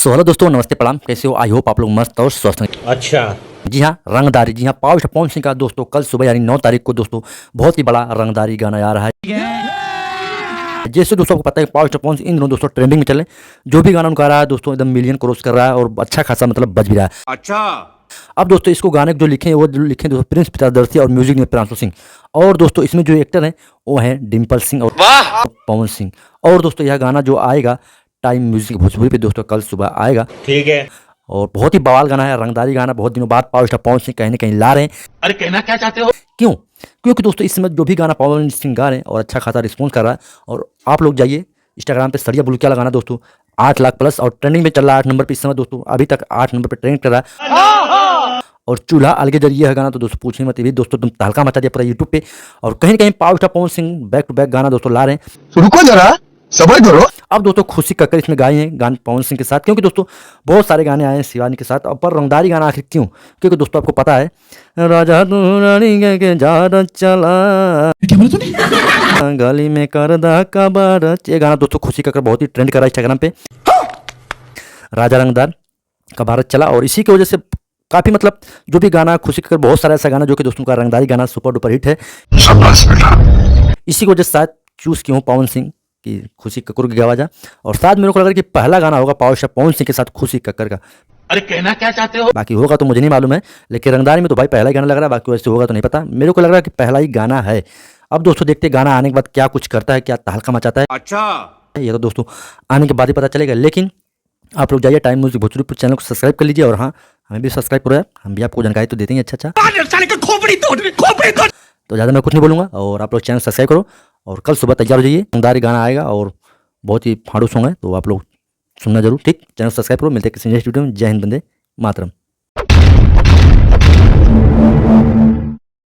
So hello दोस्तों, नमस्ते, प्रणाम। कैसे हो? आई होप आप लोग मस्त और स्वस्थ हैं। अच्छा। जी हाँ, रंगदारी। जी हाँ, पावर स्टार पवन सिंह का दोस्तों कल सुबह यानी 9 तारीख को दोस्तों बहुत ही बड़ा रंगदारी गाना आ रहा है। जैसे दोस्तों आपको पता है पावर स्टार पवन सिंह इन दिनों दोस्तों ट्रेंडिंग में चले। जो भी गाना उनका आ रहा है दोस्तों एकदम मिलियन क्रॉस कर रहा है और अच्छा खासा मतलब बज भी रहा है। अच्छा। अब दोस्तों इसको गाने जो लिखे हैं वो जो लिखे हैं दोस्तों प्रिंस प्रियदर्शी और म्यूजिक में प्रांशु सिंह। और दोस्तों इसमें जो एक्टर हैं वो हैं डिम्पल सिंह और पवन सिंह। और दोस्तों यह गाना जो आएगा टाइम म्यूजिक भोजपुरी पे दोस्तों कल सुबह आएगा। ठीक है। और बहुत ही बवाल गाना है, रंगदारी गाना। बहुत दिनों बाद पावर स्टार पवन सिंह कहीं ना कहीं ला रहे हैं। अरे कहना क्या चाहते हो? क्यों? क्योंकि दोस्तों इस समय जो भी गाना पवन सिंह गा रहे हैं और अच्छा खासा रिस्पॉन्स कर रहा है। और आप लोग जाइए इंस्टाग्राम पे सरिया बुलकिया लगाना दोस्तों 8 लाख प्लस और ट्रेंडिंग में चल रहा है 8 नंबर पे इस समय दोस्तों। अभी तक 8 नंबर पे ट्रेंड कर रहा है। और चूल्हा अलगे जरिए है गाना तो दोस्तों पूछने मत, ये दोस्तों तुम तहलका मचा दिया पूरा यूट्यूब पे। और कहीं ना कहीं power star Pawan Singh back to back गाना दोस्तों ला रहे हैं। तो रुको जरा, सबर करो। अब दोस्तों खुशी कक्कर इसमें गाए हैं गाने पवन सिंह के साथ, क्योंकि दोस्तों बहुत सारे गाने आए हैं शिवानी के साथ। और पर रंगदारी गाना आखिर क्यों? क्योंकि दोस्तों आपको पता है राजा तू रानी के जादा चला गली में करदा कबार, ये गाना दोस्तों खुशी कक्कर बहुत ही ट्रेंड कर रहा है इंस्टाग्राम पे। राजा रंगदार का भारत चला और इसी की वजह से काफी मतलब जो भी गाना खुशी कक्कर बहुत सारा ऐसा गाना जो कि दोस्तों का रंगदारी गाना सुपर डुपर हिट है। इसी की वजह से शायद चूज क्यों पवन सिंह की खुशी कक्कर की आवाज़। और शायद मेरे को लग रहा है कि पहला गाना होगा पावर स्टार पवन सिंह के साथ खुशी कक्कर का। अरे कहना क्या चाहते हो? बाकी होगा तो मुझे नहीं मालूम है, लेकिन रंगदारी में तो भाई पहला ही गाना लग रहा है। बाकी वैसे होगा तो नहीं पता, मेरे को लग रहा है कि पहला ही गाना है। अब दोस्तों देखते हैं गाना आने के बाद क्या कुछ करता है, क्या तहलका मचाता है। अच्छा। ये तो दोस्तों आने के बाद ही पता चलेगा। लेकिन आप लोग जाइए टाइम म्यूजिक भोजपुरी चैनल को सब्सक्राइब कर लीजिए। और हाँ, हमें भी सब्सक्राइब करो यार, हम भी आपको जानकारी तो देते हैं अच्छा। तो ज़्यादा मैं कुछ नहीं बोलूँगा और आप लोग चैनल सब्सक्राइब करो। और कल सुबह तैयार हो जाइए, रंगदारी गाना आएगा और बहुत ही फाड़ू सॉन्ग है, तो आप लोग सुनना जरूर। ठीक, चैनल सब्सक्राइब करो। मिलते हैं किसी नेक्स्ट वीडियो में। जय हिंद, वंदे मातरम।